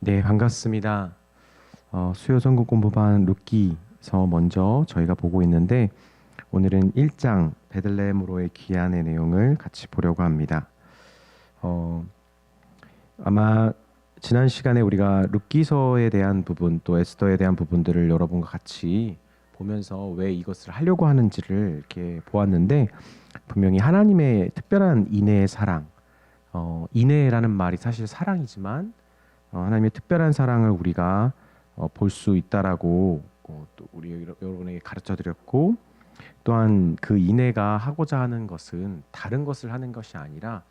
네, 반갑습니다. 수요 전공 공부반 룻기서 먼저 저희가 보고 있는데 오늘은 1장 베들레헴으로의 귀환의 내용을 같이 보려고 합니다. 어, 아마 지난 시간에 우리가 룻기서에 대한 부분 또 에스더에 대한 부분들을 여러분과 같이 보면서 왜 이것을 하려고 하는지를 이렇게 보았는데 분명히 하나님의 특별한 인애의 사랑, 인애라는 말이 사실 사랑이지만 하나님의 특별한 사랑을 우리가 볼 수 있다라고 또 우리 여러분에게 가르쳐 드렸고 또한 그 인애가 하고자 하는 것은 다른 것을 하는 것이 아니라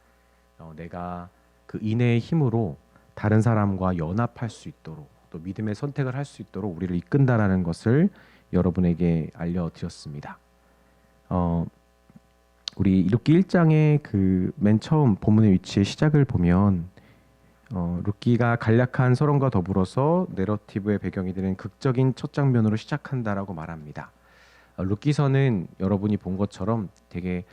내가 그 인애의 힘으로 다른 사람과 연합할 수 있도록 또 믿음의 선택을 할 수 있도록 우리를 이끈다라는 것을 여러분에게 알려드렸습니다. 우리 룻기 1장의 그 맨 처음 본문의 위치의 시작을 보면 룻기가 간략한 서론과 더불어서 내러티브의 배경이 되는 극적인 첫 장면으로 시작한다라고 말합니다. 룻기서는 여러분이 본 것처럼 되게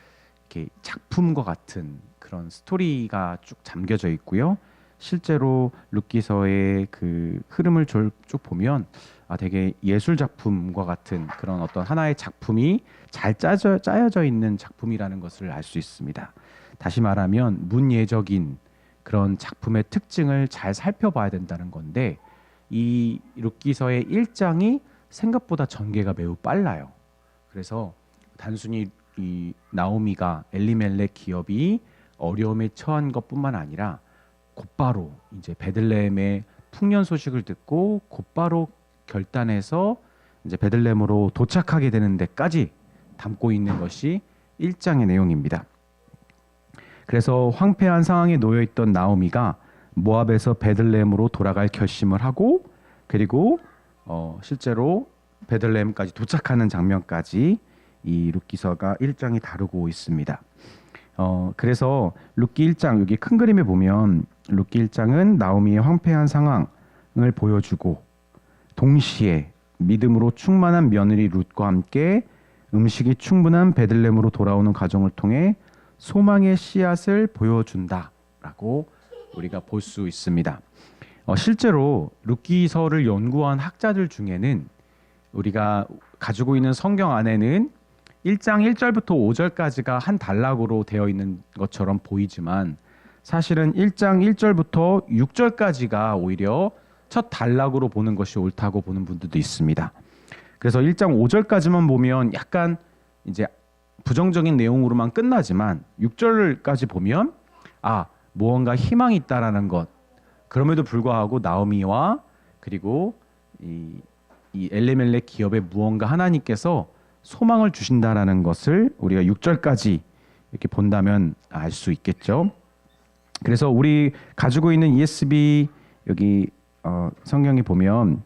이렇게 작품과 같은 그런 스토리가 쭉 잠겨져 있고요. 실제로 룻기서의 그 흐름을 쭉 보면 되게 예술 작품과 같은 그런 어떤 하나의 작품이 잘 짜여져 있는 작품이라는 것을 알 수 있습니다. 다시 말하면 문예적인 그런 작품의 특징을 잘 살펴봐야 된다는 건데 이 룻기서의 1장이 생각보다 전개가 매우 빨라요. 그래서 단순히 이 나오미가 엘리멜렉 기업이 어려움에 처한 것뿐만 아니라 곧바로 이제 베들레헴의 풍년 소식을 듣고 곧바로 결단해서 이제 베들레헴으로 도착하게 되는 데까지 담고 있는 것이 1장의 내용입니다. 그래서 황폐한 상황에 놓여 있던 나오미가 모압에서 베들레헴으로 돌아갈 결심을 하고 그리고 실제로 베들레헴까지 도착하는 장면까지 이 룻기서가 1장이 다루고 있습니다. 그래서 룻기 1장 여기 큰 그림에 보면 룻기 1장은 나오미의 황폐한 상황을 보여주고 동시에 믿음으로 충만한 며느리 룻과 함께 음식이 충분한 베들레헴으로 돌아오는 과정을 통해 소망의 씨앗을 보여준다라고 우리가 볼 수 있습니다. 실제로 룻기서를 연구한 학자들 중에는 우리가 가지고 있는 성경 안에는 1장 1절부터 5절까지가 한 단락으로 되어 있는 것처럼 보이지만 사실은 1장 1절부터 6절까지가 오히려 첫 단락으로 보는 것이 옳다고 보는 분들도 있습니다. 그래서 1장 5절까지만 보면 약간 이제 부정적인 내용으로만 끝나지만 6절까지 보면 무언가 희망이 있다라는 것. 그럼에도 불구하고 나오미와 그리고 이 엘리멜렉 기업에 무언가 하나님께서 소망을 주신다라는 것을 우리가 6절까지 이렇게 본다면 알 수 있겠죠. 그래서 우리 가지고 있는 ESV 여기 성경에 보면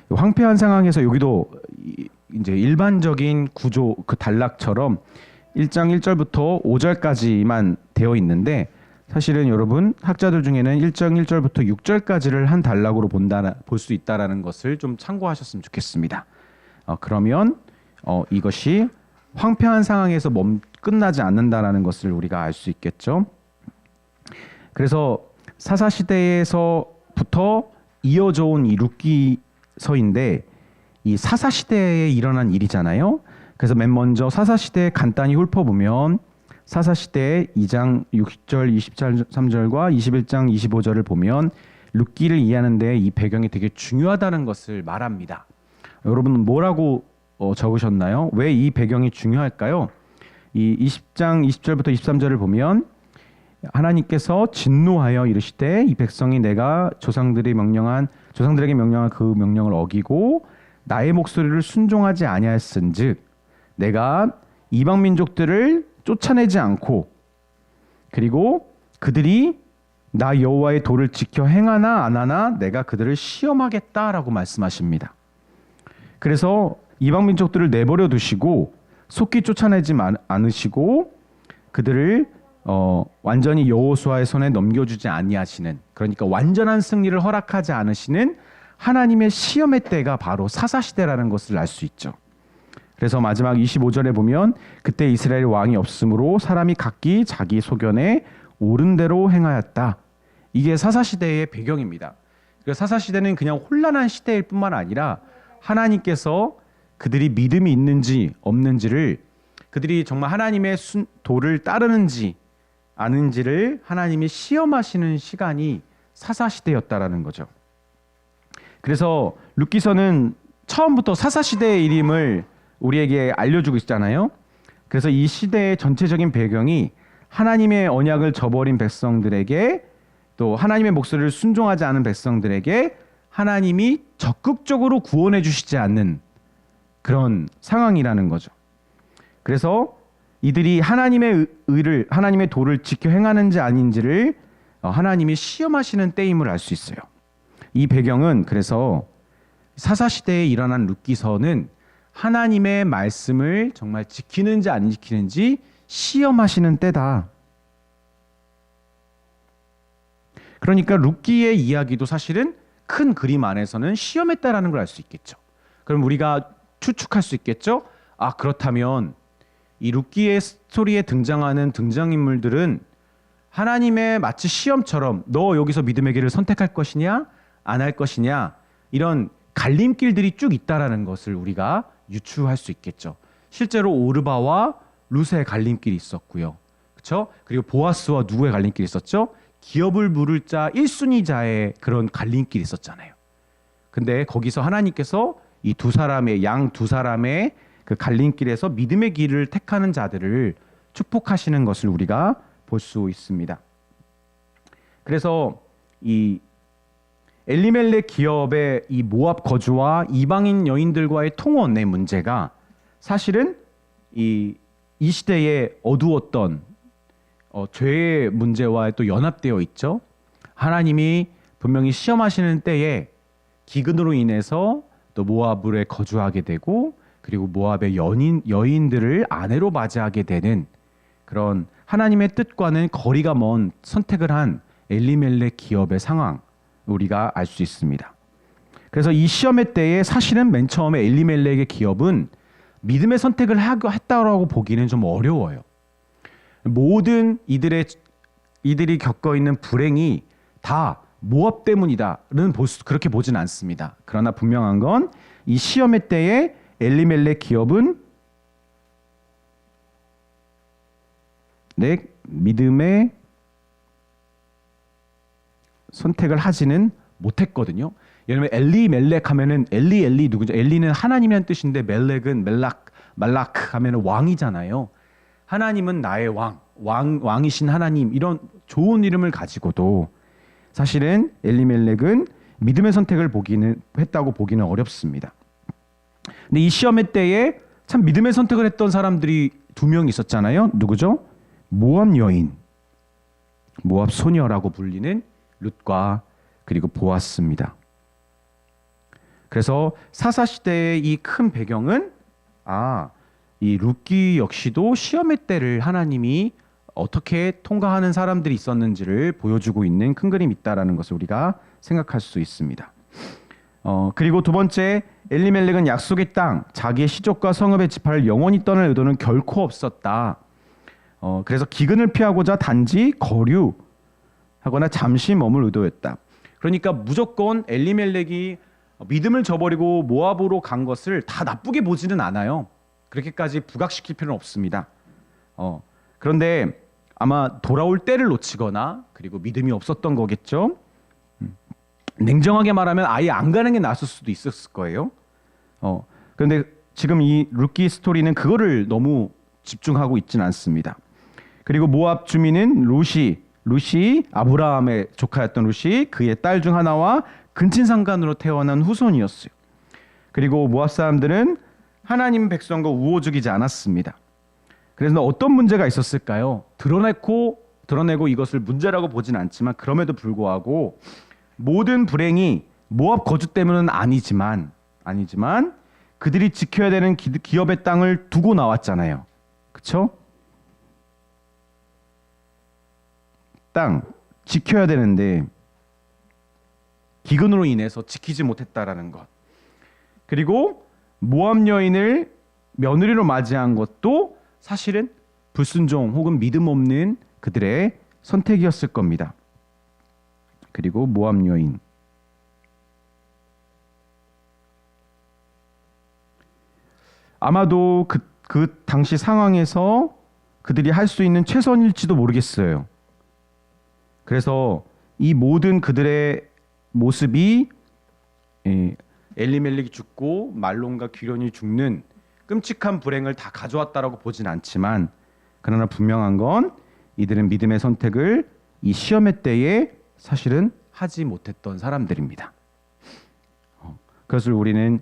황폐한 상황에서 여기도 이제 일반적인 구조 그 단락처럼 1장 1절부터 5절까지만 되어 있는데 사실은 여러분 학자들 중에는 1장 1절부터 6절까지를 한 단락으로 볼 수 있다라는 것을 좀 참고하셨으면 좋겠습니다. 그러면 이것이 황폐한 상황에서 끝나지 않는다라는 것을 우리가 알 수 있겠죠. 그래서 사사 시대에서부터 이어져 온 이 룻기서인데 이 사사 시대에 일어난 일이잖아요. 그래서 맨 먼저 사사 시대에 간단히 훑어보면 사사 시대의 2장 6절 23절과 21장 25절을 보면 룻기를 이해하는 데 이 배경이 되게 중요하다는 것을 말합니다. 여러분 뭐라고 적으셨나요? 왜 이 배경이 중요할까요? 이 20장 20절부터 23절을 보면 하나님께서 진노하여 이르시되 이 백성이 내가 조상들에게 명령한 그 명령을 어기고 나의 목소리를 순종하지 아니하였은즉 내가 이방 민족들을 쫓아내지 않고 그리고 그들이 나 여호와의 도를 지켜 행하나 안 하나 내가 그들을 시험하겠다라고 말씀하십니다. 그래서 이방 민족들을 내버려 두시고 속히 쫓아내지 않으시고 그들을 완전히 여호수아의 손에 넘겨주지 아니하시는, 그러니까 완전한 승리를 허락하지 않으시는 하나님의 시험의 때가 바로 사사시대라는 것을 알 수 있죠. 그래서 마지막 25절에 보면 그때 이스라엘 왕이 없으므로 사람이 각기 자기 소견에 옳은 대로 행하였다. 이게 사사시대의 배경입니다. 사사시대는 그냥 혼란한 시대일 뿐만 아니라 하나님께서 그들이 믿음이 있는지 없는지를, 그들이 정말 하나님의 도를 따르는지 아는지를 하나님이 시험하시는 시간이 사사시대였다라는 거죠. 그래서 룻기서는 처음부터 사사시대의 이름을 우리에게 알려주고 있잖아요. 그래서 이 시대의 전체적인 배경이 하나님의 언약을 저버린 백성들에게, 또 하나님의 목소리를 순종하지 않은 백성들에게 하나님이 적극적으로 구원해 주시지 않는 그런 상황이라는 거죠. 그래서 이들이 하나님의 의를, 하나님의 도를 지켜 행하는지 아닌지를 하나님이 시험하시는 때임을 알 수 있어요. 이 배경은, 그래서 사사시대에 일어난 룻기서는 하나님의 말씀을 정말 지키는지 안 지키는지 시험하시는 때다. 그러니까 룻기의 이야기도 사실은 큰 그림 안에서는 시험했다라는 걸 알 수 있겠죠. 그럼 우리가 추측할 수 있겠죠. 아, 그렇다면 이 룻기의 스토리에 등장하는 등장인물들은 하나님의 마치 시험처럼 너 여기서 믿음의 길을 선택할 것이냐 안 할 것이냐, 이런 갈림길들이 쭉 있다라는 것을 우리가 유추할 수 있겠죠. 실제로 오르바와 룻의 갈림길이 있었고요. 그렇죠? 그리고 보아스와 누구의 갈림길이 있었죠? 기업을 물을 자 1순위자의 그런 갈림길이 있었잖아요. 근데 거기서 하나님께서 이 두 사람의, 양 두 사람의 그 갈림길에서 믿음의 길을 택하는 자들을 축복하시는 것을 우리가 볼 수 있습니다. 그래서 이 엘리멜렉 기업의 이 모압 거주와 이방인 여인들과의 통혼의 문제가 사실은 이 시대에 어두웠던 죄의 문제와 또 연합되어 있죠. 하나님이 분명히 시험하시는 때에 기근으로 인해서 또 모압에 거주하게 되고, 그리고 모압의 여인들을 아내로 맞이하게 되는 그런 하나님의 뜻과는 거리가 먼 선택을 한 엘리멜렉 기업의 상황, 우리가 알 수 있습니다. 그래서 이 시험의 때에 사실은 맨 처음에 엘리멜렉의 기업은 믿음의 선택을 했다고 보기는 좀 어려워요. 모든 이들이 겪어 있는 불행이 다 모압 때문이다는 그렇게 보진 않습니다. 그러나 분명한 건 이 시험의 때에 엘리멜렉 기업은 믿음의 선택을 하지는 못했거든요. 예를 들면 엘리멜렉 하면은 엘리 누구죠? 엘리는 하나님이라는 뜻인데 멜렉은 말락 하면은 왕이잖아요. 하나님은 나의 왕이신 하나님, 이런 좋은 이름을 가지고도 사실은 엘리멜렉은 믿음의 선택을 했다고 보기는 어렵습니다. 근데 이 시험의 때에 참 믿음의 선택을 했던 사람들이 두 명 있었잖아요. 누구죠? 모압 여인, 모압 소녀라고 불리는 룻과 그리고 보아스입니다. 그래서 사사 시대의 이 큰 배경은 이 룻기 역시도 시험의 때를 하나님이 어떻게 통과하는 사람들이 있었는지를 보여주고 있는 큰 그림이 있다라는 것을 우리가 생각할 수 있습니다. 그리고 두 번째, 엘리멜렉은 약속의 땅, 자기의 시족과 성읍의 지파를 영원히 떠날 의도는 결코 없었다. 그래서 기근을 피하고자 단지 거류하거나 잠시 머물 의도였다. 그러니까 무조건 엘리멜렉이 믿음을 저버리고 모압으로 간 것을 다 나쁘게 보지는 않아요. 그렇게까지 부각시킬 필요는 없습니다. 그런데 아마 돌아올 때를 놓치거나 그리고 믿음이 없었던 거겠죠. 냉정하게 말하면 아예 안 가는 게 나았을 수도 있었을 거예요. 그런데 지금 이 룻기 스토리는 그거를 너무 집중하고 있지는 않습니다. 그리고 모압 주민은 룻이 아브라함의 조카였던 룻이 그의 딸 중 하나와 근친상간으로 태어난 후손이었어요. 그리고 모압 사람들은 하나님 백성과 우호적이지 않았습니다. 그래서 어떤 문제가 있었을까요? 드러내고 이것을 문제라고 보진 않지만, 그럼에도 불구하고 모든 불행이 모압 거주 때문은 아니지만 그들이 지켜야 되는 기업의 땅을 두고 나왔잖아요. 그렇죠? 땅 지켜야 되는데 기근으로 인해서 지키지 못했다라는 것. 그리고 모압 여인을 며느리로 맞이한 것도 사실은 불순종 혹은 믿음 없는 그들의 선택이었을 겁니다. 그리고 모압 여인. 아마도 그 당시 상황에서 그들이 할 수 있는 최선일지도 모르겠어요. 그래서 이 모든 그들의 모습이 엘리멜렉이 죽고 말론과 기련이 죽는 끔찍한 불행을 다 가져왔다라고 보진 않지만, 그러나 분명한 건 이들은 믿음의 선택을 이 시험의 때에 사실은 하지 못했던 사람들입니다. 그것을 우리는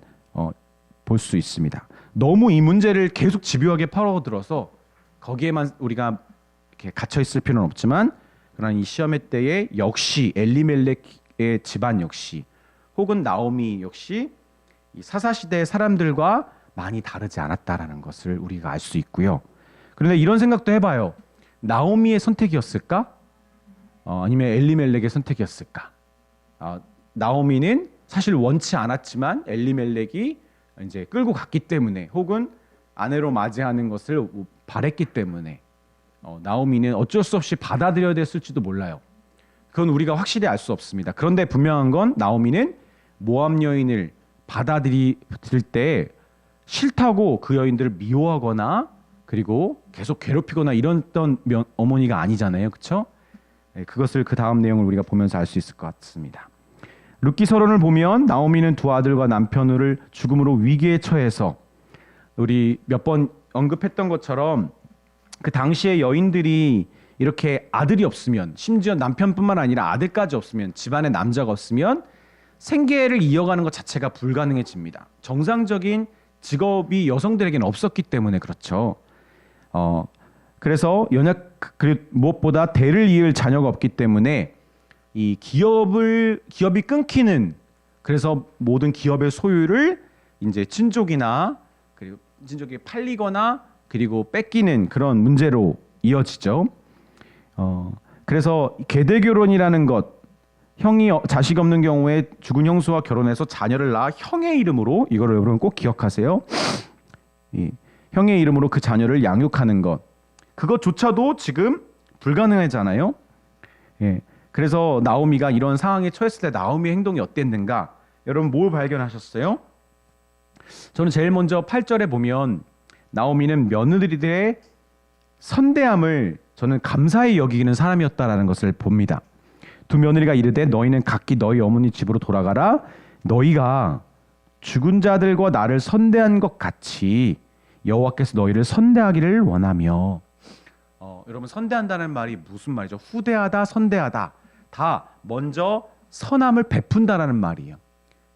볼 수 있습니다. 너무 이 문제를 계속 집요하게 파고들어서 거기에만 우리가 이렇게 갇혀 있을 필요는 없지만, 그러나 이 시험의 때에 역시 엘리멜렉의 집안 역시, 혹은 나오미 역시 이 사사 시대의 사람들과 많이 다르지 않았다라는 것을 우리가 알 수 있고요. 그런데 이런 생각도 해봐요. 나오미의 선택이었을까? 아니면 엘리멜렉의 선택이었을까? 나오미는 사실 원치 않았지만 엘리멜렉이 이제 끌고 갔기 때문에, 혹은 아내로 맞이하는 것을 바랬기 때문에 나오미는 어쩔 수 없이 받아들여야 됐을지도 몰라요. 그건 우리가 확실히 알 수 없습니다. 그런데 분명한 건 나오미는 모압 여인을 받아들일 때 싫다고 그 여인들을 미워하거나 그리고 계속 괴롭히거나 이랬던 어머니가 아니잖아요. 그렇죠? 그것을 그 다음 내용을 우리가 보면서 알 수 있을 것 같습니다. 룻기서론을 보면 나오미는 두 아들과 남편을 죽음으로 위기에 처해서, 우리 몇 번 언급했던 것처럼 그 당시의 여인들이 이렇게 아들이 없으면, 심지어 남편뿐만 아니라 아들까지 없으면, 집안에 남자가 없으면 생계를 이어가는 것 자체가 불가능해집니다. 정상적인 직업이 여성들에게는 없었기 때문에 그렇죠. 그래서 그리고 무엇보다 대를 이을 자녀가 없기 때문에 이 기업이 끊기는, 그래서 모든 기업의 소유를 이제 친족이나 그리고 친족에게 팔리거나 그리고 뺏기는 그런 문제로 이어지죠. 그래서 계대 결혼이라는 것, 형이 자식 없는 경우에 죽은 형수와 결혼해서 자녀를 낳아 형의 이름으로, 이거를 여러분 꼭 기억하세요. 형의 이름으로 그 자녀를 양육하는 것, 그것조차도 지금 불가능하잖아요. 그래서 나오미가 이런 상황에 처했을 때 나오미의 행동이 어땠는가? 여러분 뭘 발견하셨어요? 저는 제일 먼저 8절에 보면 나오미는 며느리들의 선대함을 저는 감사히 여기는 사람이었다라는 것을 봅니다. 두 며느리가 이르되 너희는 각기 너희 어머니 집으로 돌아가라. 너희가 죽은 자들과 나를 선대한 것 같이 여호와께서 너희를 선대하기를 원하며. 여러분, 선대한다는 말이 무슨 말이죠? 후대하다, 선대하다. 다 먼저 선함을 베푼다라는 말이에요.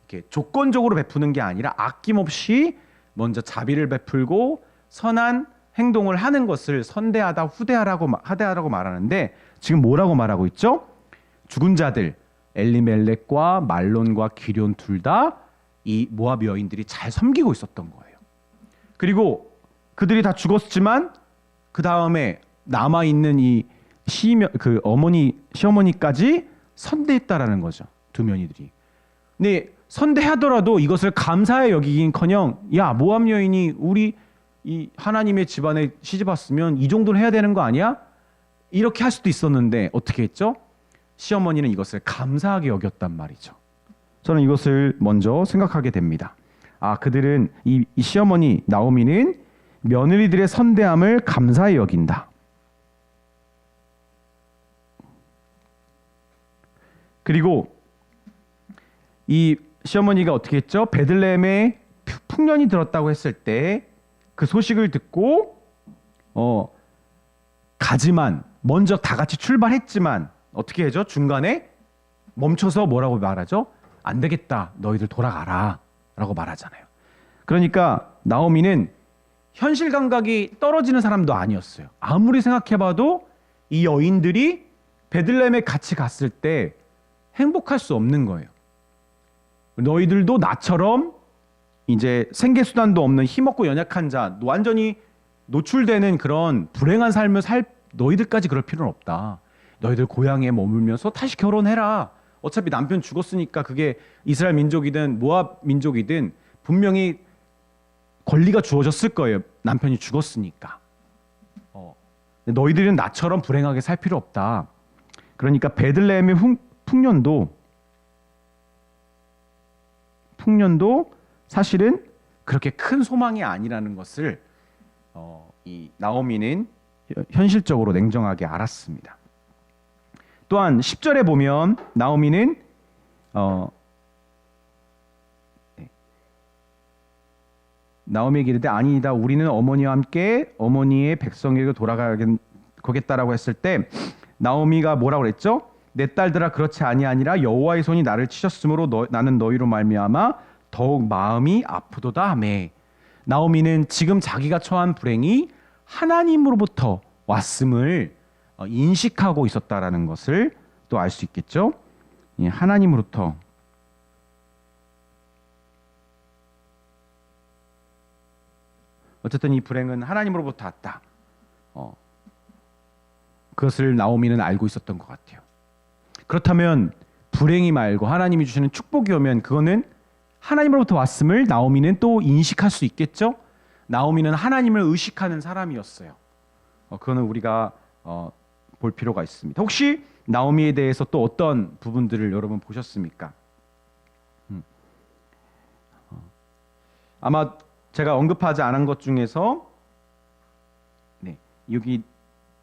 이렇게 조건적으로 베푸는 게 아니라 아낌없이 먼저 자비를 베풀고 선한 행동을 하는 것을 선대하다, 하대하라고 말하는데, 지금 뭐라고 말하고 있죠? 죽은 자들, 엘리멜렉과 말론과 기럨 둘 다 이 모압 여인들이 잘 섬기고 있었던 거예요. 그리고 그들이 다 죽었지만 그 다음에 남아 있는 이 시어머니까지 선대했다라는 거죠. 두 며느리들이. 근데 선대하더라도 이것을 감사히 여기긴커녕, 야, 모압 여인이 우리 이 하나님의 집안에 시집 왔으면 이 정도는 해야 되는 거 아니야? 이렇게 할 수도 있었는데 어떻게 했죠? 시어머니는 이것을 감사하게 여겼단 말이죠. 저는 이것을 먼저 생각하게 됩니다. 그들은 이 시어머니 나오미는 며느리들의 선대함을 감사히 여긴다. 그리고 이 시어머니가 어떻게 했죠? 베들레헴에 풍년이 들었다고 했을 때 그 소식을 듣고 가지만, 먼저 다 같이 출발했지만 어떻게 해죠? 중간에 멈춰서 뭐라고 말하죠? 안 되겠다, 너희들 돌아가라 라고 말하잖아요. 그러니까 나오미는 현실 감각이 떨어지는 사람도 아니었어요. 아무리 생각해봐도 이 여인들이 베들레헴에 같이 갔을 때 행복할 수 없는 거예요. 너희들도 나처럼 이제 생계수단도 없는 힘없고 연약한 자, 완전히 노출되는 그런 불행한 삶을 너희들까지 그럴 필요는 없다. 너희들 고향에 머물면서 다시 결혼해라. 어차피 남편 죽었으니까, 그게 이스라엘 민족이든 모압 민족이든 분명히 권리가 주어졌을 거예요. 남편이 죽었으니까. 너희들은 나처럼 불행하게 살 필요 없다. 그러니까 베들레헴의 풍년도 사실은 그렇게 큰 소망이 아니라는 것을 이 나오미는 현실적으로 냉정하게 알았습니다. 또한 10절에 보면 나오미는 나오미에게 이르되 아니이다 우리는 어머니와 함께 어머니의 백성에게 돌아가겠다라고 했을 때 나오미가 뭐라고 그랬죠? 내 딸들아 그렇지 아니하니라 여호와의 손이 나를 치셨으므로 나는 너희로 말미암아 더욱 마음이 아프도다 하매. 나오미는 지금 자기가 처한 불행이 하나님으로부터 왔음을 인식하고 있었다라는 것을 또 알 수 있겠죠. 하나님으로부터 어쨌든 이 불행은 하나님으로부터 왔다. 그것을 나오미는 알고 있었던 것 같아요. 그렇다면 불행이 말고 하나님이 주시는 축복이 오면 그거는 하나님으로부터 왔음을 나오미는 또 인식할 수 있겠죠. 나오미는 하나님을 의식하는 사람이었어요. 그거는 우리가 볼 필요가 있습니다. 혹시 나오미에 대해서 또 어떤 부분들을 여러분 보셨습니까? 아마 제가 언급하지 않은 것 중에서 여기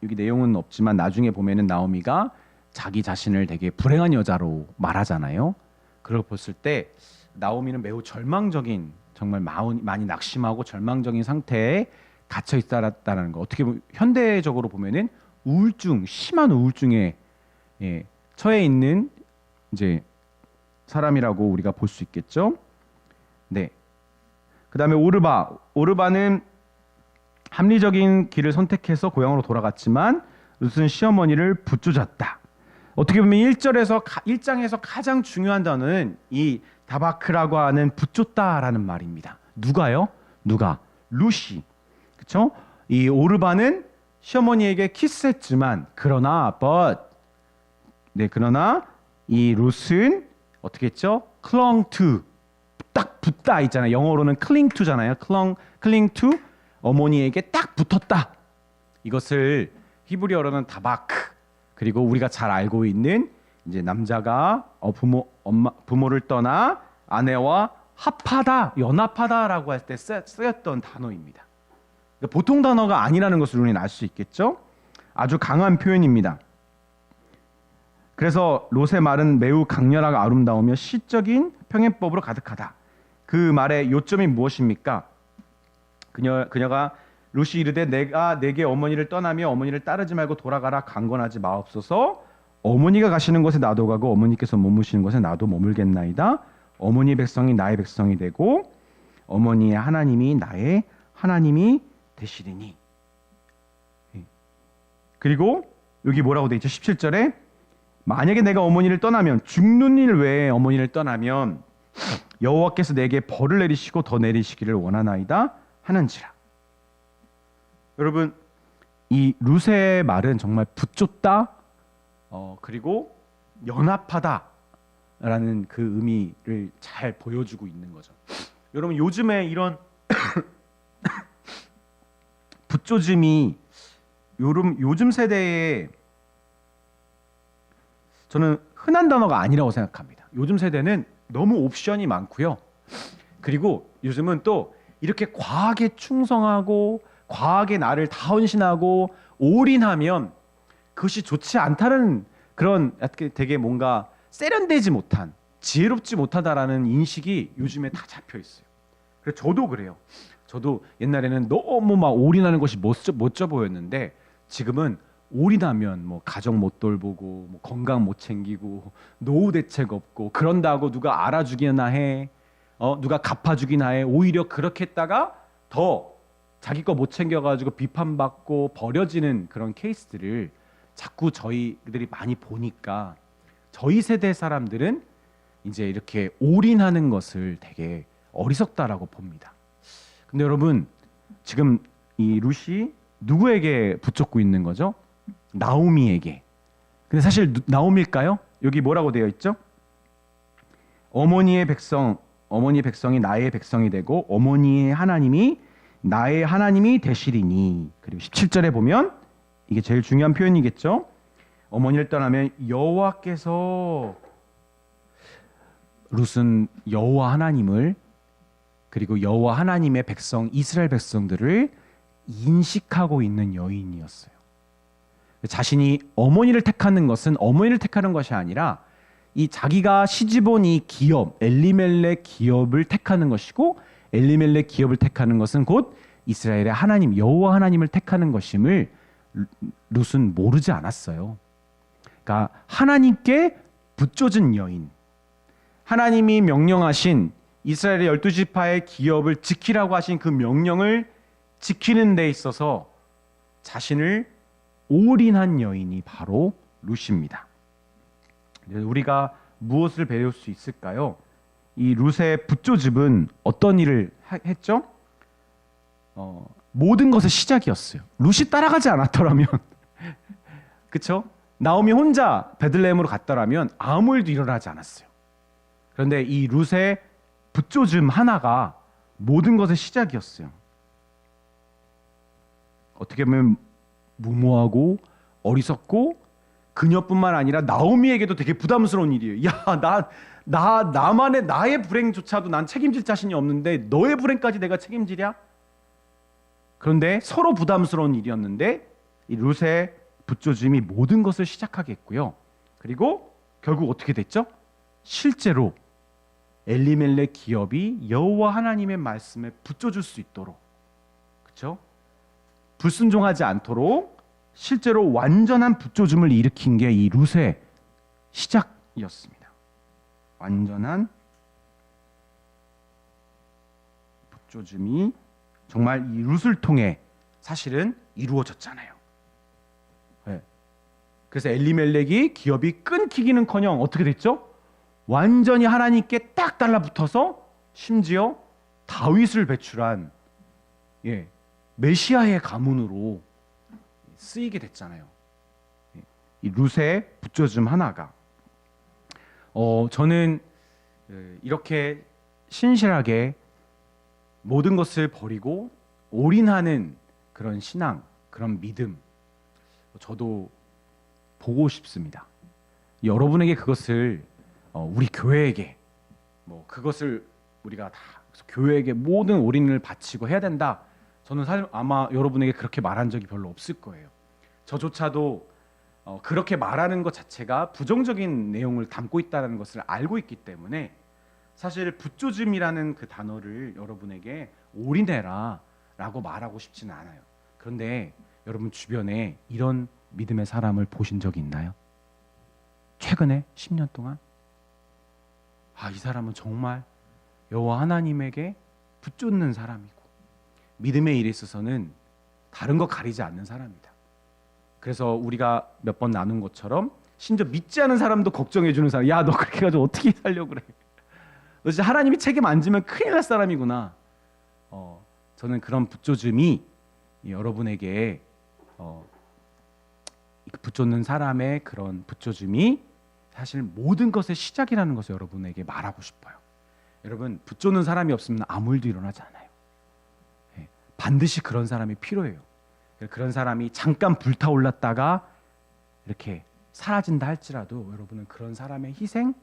내용은 없지만 나중에 보면은 나오미가 자기 자신을 되게 불행한 여자로 말하잖아요. 그걸 봤을 때 나오미는 매우 절망적인, 정말 많이 낙심하고 절망적인 상태에 갇혀 있다라는 거. 어떻게 보면 현대적으로 보면은 우울증, 심한 우울증에 처해 있는 이제 사람이라고 우리가 볼 수 있겠죠. 네. 그다음에 오르바는 합리적인 길을 선택해서 고향으로 돌아갔지만 룻은 시어머니를 붙조졌다. 어떻게 보면 1장에서 가장 중요한 단어는 이 다바크라고 하는 붙줬다라는 말입니다. 누가요? 룻이. 그렇죠? 이 오르바는 시어머니에게 키스했지만 그러나 이 룻은 어떻게 했죠? clung to, 딱 붙다 있잖아요. 영어로는 cling to잖아요. cling to, 어머니에게 딱 붙었다. 이것을 히브리어로는 다바크, 그리고 우리가 잘 알고 있는 이제 남자가 부모를 떠나 아내와 합하다, 연합하다라고 할 때 쓰였던 단어입니다. 그러니까 보통 단어가 아니라는 것을 우리는 알 수 있겠죠. 아주 강한 표현입니다. 그래서 롯의 말은 매우 강렬하고 아름다우며 시적인 평행법으로 가득하다. 그 말의 요점이 무엇입니까? 그녀가 롯이 이르되 내가 내게 어머니를 떠나며 어머니를 따르지 말고 돌아가라 강권하지 마옵소서. 어머니가 가시는 곳에 나도 가고 어머니께서 머무시는 곳에 나도 머물겠나이다. 어머니의 백성이 나의 백성이 되고 어머니의 하나님이 나의 하나님이 되시리니. 그리고 여기 뭐라고 돼 있죠? 17절에 만약에 내가 어머니를 떠나면 죽는 일 외에 어머니를 떠나면 여호와께서 내게 벌을 내리시고 더 내리시기를 원하나이다 하는지라. 여러분, 이 룻의 말은 정말 붙줬다, 그리고 연합하다라는 그 의미를 잘 보여주고 있는 거죠. 여러분, 요즘에 이런 붙조짐이 요즘 세대에 저는 흔한 단어가 아니라고 생각합니다. 요즘 세대는 너무 옵션이 많고요. 그리고 요즘은 또 이렇게 과하게 충성하고 과하게 나를 다 헌신하고 올인하면 그것이 좋지 않다는 그런 되게 뭔가 세련되지 못한, 지혜롭지 못하다라는 인식이 요즘에 다 잡혀 있어요. 그래서 저도 그래요. 저도 옛날에는 너무 막 올인하는 것이 멋져 보였는데 지금은 올인하면 뭐 가정 못 돌보고 뭐 건강 못 챙기고 노후 대책 없고 그런다고 누가 알아주기나 해, 누가 갚아주기나 해. 오히려 그렇게 했다가 더 자기 거 못 챙겨가지고 비판받고 버려지는 그런 케이스들을 자꾸 저희들이 많이 보니까 저희 세대 사람들은 이제 이렇게 올인하는 것을 되게 어리석다라고 봅니다. 근데 여러분, 지금 이 룻이 누구에게 붙잡고 있는 거죠? 나오미에게. 근데 사실 나오미일까요? 여기 뭐라고 되어 있죠? 어머니의 백성이 나의 백성이 되고 어머니의 하나님이 나의 하나님이 되시리니. 그리고 17절에 보면 이게 제일 중요한 표현이겠죠? 어머니를 떠나면 여호와께서 룻은 여호와 하나님을 그리고 여호와 하나님의 백성 이스라엘 백성들을 인식하고 있는 여인이었어요. 자신이 어머니를 택하는 것은 어머니를 택하는 것이 아니라 이 자기가 시집온 이 기업 엘리멜렉 기업을 택하는 것이고 엘리멜렉 기업을 택하는 것은 곧 이스라엘의 하나님 여호와 하나님을 택하는 것임을 룻은 모르지 않았어요. 그러니까 하나님께 붙여진 여인, 하나님이 명령하신 이스라엘의 12지파의 기업을 지키라고 하신 그 명령을 지키는 데 있어서 자신을 올인한 여인이 바로 룻입니다. 우리가 무엇을 배울 수 있을까요? 이 룻의 붙조집은 어떤 일을 했죠? 모든 것의 시작이었어요. 룻이 따라가지 않았더라면 그렇죠? 나오미 혼자 베들레헴으로 갔더라면 아무 일도 일어나지 않았어요. 그런데 이 룻의 붙조즘 하나가 모든 것의 시작이었어요. 어떻게 보면 무모하고 어리석고 그녀뿐만 아니라 나오미에게도 되게 부담스러운 일이에요. 야, 나만의 나의 불행조차도 난 책임질 자신이 없는데 너의 불행까지 내가 책임지랴? 그런데 서로 부담스러운 일이었는데 이 룻의 붙조짐이 모든 것을 시작하게 했고요. 그리고 결국 어떻게 됐죠? 실제로 엘리멜렉 기업이 여호와 하나님의 말씀에 붙여줄 수 있도록, 그렇죠? 불순종하지 않도록 실제로 완전한 붙조짐을 일으킨 게 이 룻의 시작이었습니다. 완전한 붙조짐이 정말 이 룻을 통해 사실은 이루어졌잖아요. 네. 그래서 엘리멜렉이 기업이 끊기기는커녕 어떻게 됐죠? 완전히 하나님께 딱 달라붙어서 심지어 다윗을 배출한 메시아의 가문으로 쓰이게 됐잖아요. 이 룻의 붙여줌 하나가 저는 이렇게 신실하게 모든 것을 버리고 올인하는 그런 신앙, 그런 믿음 저도 보고 싶습니다. 여러분에게 그것을 우리 교회에게 그것을 우리가 다 교회에게 모든 올인을 바치고 해야 된다. 저는 아마 여러분에게 그렇게 말한 적이 별로 없을 거예요. 저조차도 그렇게 말하는 것 자체가 부정적인 내용을 담고 있다는 것을 알고 있기 때문에 사실 붙조짐이라는 그 단어를 여러분에게 올인해라 라고 말하고 싶지는 않아요. 그런데 여러분 주변에 이런 믿음의 사람을 보신 적이 있나요? 최근에 10년 동안? 이 사람은 정말 여호와 하나님에게 붙쫓는 사람이고 믿음의 일에 있어서는 다른 거 가리지 않는 사람이다. 그래서 우리가 몇 번 나눈 것처럼 심지어 믿지 않은 사람도 걱정해 주는 사람. 야, 너 그렇게 해가지고 어떻게 살려고 그래? 너 진짜 하나님이 책임 안 지면 큰일 날 사람이구나. 저는 그런 붙조짐이 여러분에게 붙쫓는 사람의 그런 붙조짐이 사실 모든 것의 시작이라는 것을 여러분에게 말하고 싶어요. 여러분, 붙쫓는 사람이 없으면 아무 일도 일어나지 않아요. 반드시 그런 사람이 필요해요. 그런 사람이 잠깐 불타올랐다가 이렇게 사라진다 할지라도 여러분은 그런 사람의 희생,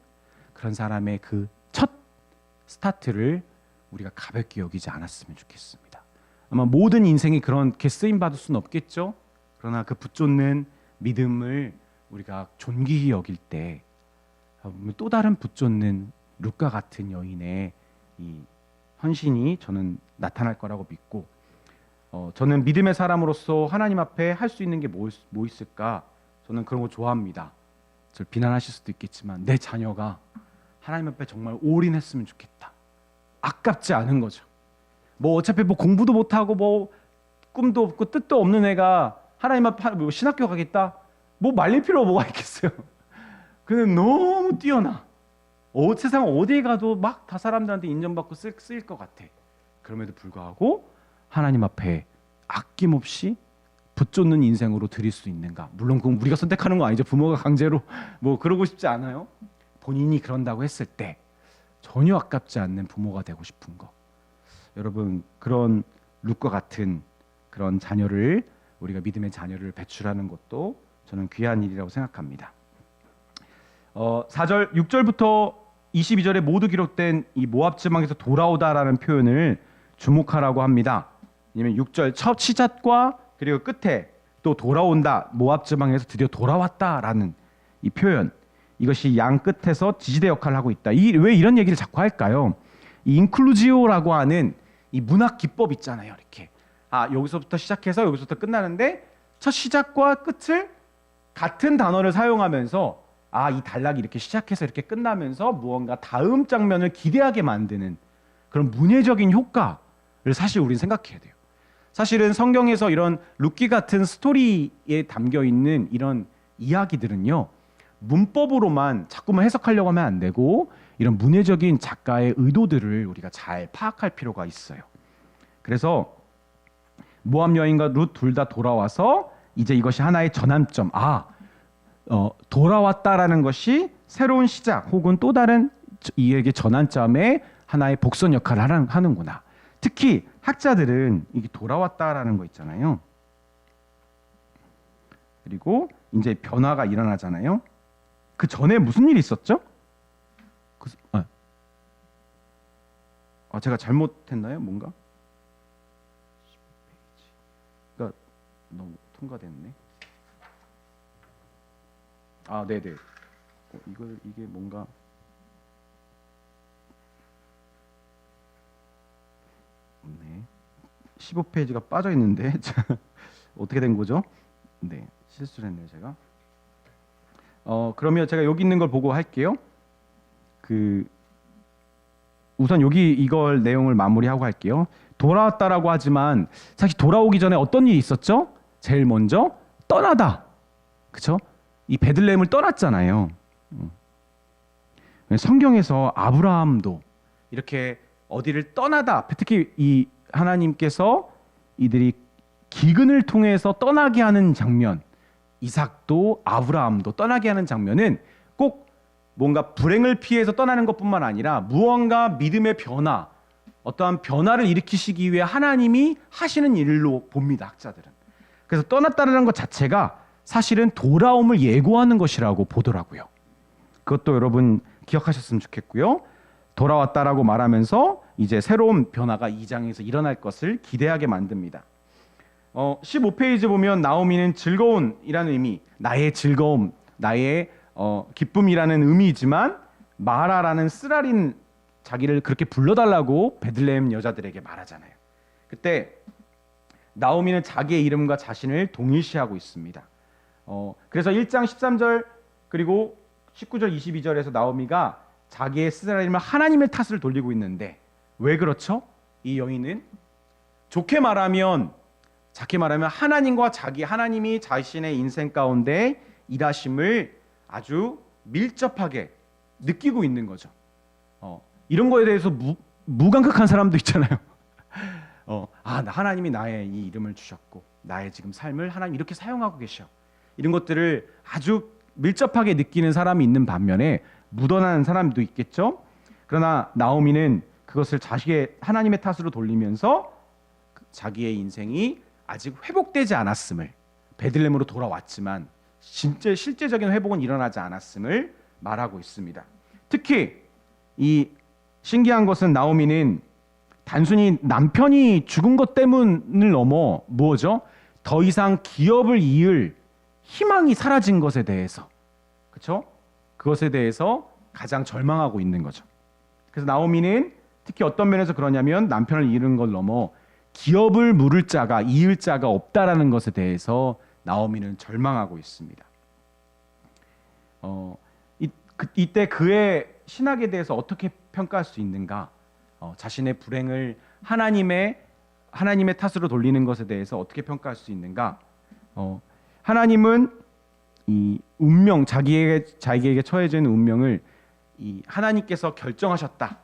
그런 사람의 그 첫 스타트를 우리가 가볍게 여기지 않았으면 좋겠습니다. 아마 모든 인생이 그렇게 쓰임 받을 수는 없겠죠. 그러나 그 붙쫓는 믿음을 우리가 존귀히 여길 때 또 다른 붙쫓는 룻과 같은 여인의 이 헌신이 저는 나타날 거라고 믿고 저는 믿음의 사람으로서 하나님 앞에 할 수 있는 게 뭐 있을까? 저는 그런 거 좋아합니다. 저를 비난하실 수도 있겠지만 내 자녀가 하나님 앞에 정말 올인했으면 좋겠다. 아깝지 않은 거죠. 어차피 공부도 못하고 꿈도 없고 뜻도 없는 애가 하나님 앞에 신학교 가겠다? 말릴 필요가 뭐가 있겠어요. 그는 너무 뛰어나. 세상 어디에 가도 막 다 사람들한테 인정받고 쓰일 것 같아. 그럼에도 불구하고 하나님 앞에 아낌없이 붙쫓는 인생으로 드릴 수 있는가? 물론 그건 우리가 선택하는 거 아니죠. 부모가 강제로 그러고 싶지 않아요. 본인이 그런다고 했을 때 전혀 아깝지 않는 부모가 되고 싶은 거. 여러분, 그런 룻과 같은 그런 자녀를 우리가 믿음의 자녀를 배출하는 것도 저는 귀한 일이라고 생각합니다. 4절, 6절부터 22절에 모두 기록된 이 모압 지방에서 돌아오다라는 표현을 주목하라고 합니다. 왜냐면 6절 첫 시작과 그리고 끝에 또 돌아온다, 모압 지방에서 드디어 돌아왔다라는 이 표현, 이것이 양 끝에서 지지대 역할을 하고 있다. 왜 이런 얘기를 자꾸 할까요? 이 인클루지오라고 하는 이 문학 기법 있잖아요. 이렇게 여기서부터 시작해서 여기서부터 끝나는데 첫 시작과 끝을 같은 단어를 사용하면서 이 단락이 이렇게 시작해서 이렇게 끝나면서 무언가 다음 장면을 기대하게 만드는 그런 문해적인 효과를 사실 우리는 생각해야 돼요. 사실은 성경에서 이런 룻기 같은 스토리에 담겨 있는 이런 이야기들은요, 문법으로만 자꾸만 해석하려고 하면 안 되고 이런 문해적인 작가의 의도들을 우리가 잘 파악할 필요가 있어요. 그래서 모압 여인과 룻 둘 다 돌아와서 이제 이것이 하나의 전환점, 돌아왔다라는 것이 새로운 시작 혹은 또 다른 이에게 전환점의 하나의 복선 역할을 하는구나. 특히 학자들은 이게 돌아왔다라는 거 있잖아요. 그리고 이제 변화가 일어나잖아요. 그 전에 무슨 일이 있었죠? 제가 잘못했나요? 뭔가? 그러니까 너무 통과됐네. 네네. 이게 뭔가 네. 15페이지가 빠져 있는데 어떻게 된 거죠? 네, 실수를 했네요, 제가. 그러면 제가 여기 있는 걸 보고 할게요. 우선 여기 이걸 내용을 마무리하고 할게요. 돌아왔다라고 하지만 사실 돌아오기 전에 어떤 일이 있었죠? 제일 먼저 떠나다. 그렇죠? 이 베들레헴을 떠났잖아요. 성경에서 아브라함도 이렇게 어디를 떠나다, 특히 이 하나님께서 이들이 기근을 통해서 떠나게 하는 장면, 이삭도 아브라함도 떠나게 하는 장면은 꼭 뭔가 불행을 피해서 떠나는 것뿐만 아니라 무언가 믿음의 변화, 어떠한 변화를 일으키시기 위해 하나님이 하시는 일로 봅니다, 학자들은. 그래서 떠났다는 것 자체가 사실은 돌아옴을 예고하는 것이라고 보더라고요. 그것도 여러분 기억하셨으면 좋겠고요. 돌아왔다라고 말하면서 이제 새로운 변화가 이 장에서 일어날 것을 기대하게 만듭니다. 15페이지 보면 나오미는 즐거운이라는 의미, 나의 즐거움, 나의 기쁨이라는 의미이지만 마라라는 쓰라린 자기를 그렇게 불러달라고 베들레헴 여자들에게 말하잖아요. 그때 나오미는 자기의 이름과 자신을 동일시하고 있습니다. 그래서 1장 13절 그리고 19절 22절에서 나오미가 자기의 쓰라림을 하나님의 탓을 돌리고 있는데 왜 그렇죠? 이 여인은 좋게 말하면 하나님과 하나님이 자신의 인생 가운데 일하심을 아주 밀접하게 느끼고 있는 거죠. 이런 거에 대해서 무감각한 사람도 있잖아요. 하나님이 나의 이 이름을 주셨고 나의 지금 삶을 하나님 이렇게 사용하고 계셔. 이런 것들을 아주 밀접하게 느끼는 사람이 있는 반면에 묻어나는 사람도 있겠죠. 그러나 나오미는 그것을 하나님의 탓으로 돌리면서 자기의 인생이 아직 회복되지 않았음을, 베들레헴으로 돌아왔지만 진짜 실제적인 회복은 일어나지 않았음을 말하고 있습니다. 특히 이 신기한 것은 나오미는 단순히 남편이 죽은 것 때문을 넘어 뭐죠? 더 이상 기업을 이을 희망이 사라진 것에 대해서, 그렇죠? 그것에 대해서 가장 절망하고 있는 거죠. 그래서 나오미는 특히 어떤 면에서 그러냐면 남편을 잃은 걸 넘어 기업을 이을 자가 없다라는 것에 대해서 나오미는 절망하고 있습니다. 이때 그의 신학에 대해서 어떻게 평가할 수 있는가? 자신의 불행을 하나님의 탓으로 돌리는 것에 대해서 어떻게 평가할 수 있는가? 하나님은 이 운명, 자기에게 처해져 있는 운명을 이 하나님께서 결정하셨다.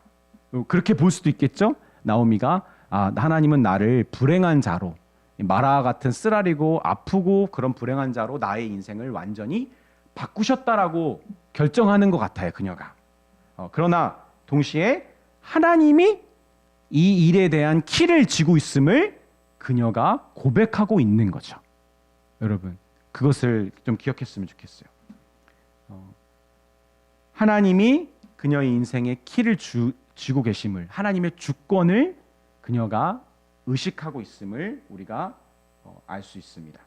그렇게 볼 수도 있겠죠. 나오미가 하나님은 나를 불행한 자로, 마라 같은 쓰라리고 아프고 그런 불행한 자로 나의 인생을 완전히 바꾸셨다라고 결정하는 것 같아요, 그녀가. 그러나 동시에 하나님이 이 일에 대한 키를 쥐고 있음을 그녀가 고백하고 있는 거죠. 여러분, 그것을 좀 기억했으면 좋겠어요. 하나님이 그녀의 인생의 키를 쥐고 계심을, 하나님의 주권을 그녀가 의식하고 있음을 우리가 알 수 있습니다.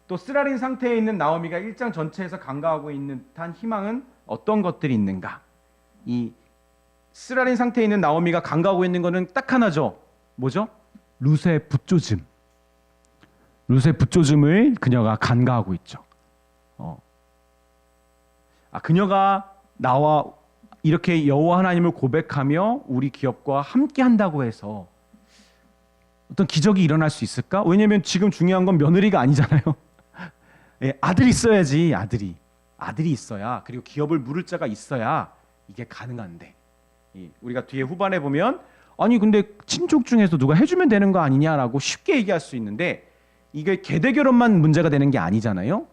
또 쓰라린 상태에 있는 나오미가 1장 전체에서 간과하고 있는 듯한 희망은 어떤 것들이 있는가? 이 쓰라린 상태에 있는 나오미가 간과하고 있는 것은 딱 하나죠. 뭐죠? 룻의 부조즘. 룻의 부조즘을 그녀가 간과하고 있죠. 그녀가 나와 이렇게 여호와 하나님을 고백하며 우리 기업과 함께 한다고 해서 어떤 기적이 일어날 수 있을까? 왜냐하면 지금 중요한 건 며느리가 아니잖아요. 예, 아들이 있어야지. 아들이 있어야, 그리고 기업을 물을 자가 있어야 이게 가능한데, 우리가 뒤에 후반에 보면 아니 근데 친족 중에서 누가 해주면 되는 거 아니냐라고 쉽게 얘기할 수 있는데, 이게 계대 결혼만 문제가 되는 게 아니잖아요.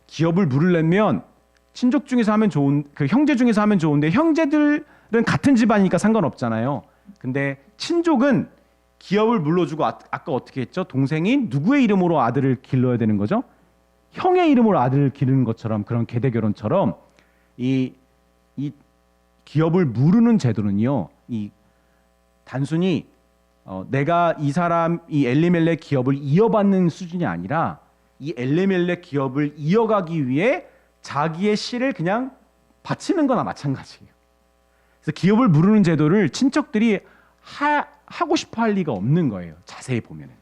기업을 물으려면 친족 중에서 하면 좋은, 그 형제 중에서 하면 좋은데 형제들은 같은 집안이니까 상관없잖아요. 근데 친족은 기업을 물러주고 아까 어떻게 했죠? 동생이 누구의 이름으로 아들을 길러야 되는 거죠? 형의 이름으로 아들을 기르는 것처럼, 그런 계대 결혼처럼 이 기업을 물으는 제도는요, 이 단순히 내가 이 엘리멜렉 기업을 이어받는 수준이 아니라 이 엘리멜렉 기업을 이어가기 위해 자기의 씨를 그냥 바치는 거나 마찬가지예요. 그래서 기업을 물으는 제도를 친척들이 하고 싶어 할 리가 없는 거예요. 자세히 보면은.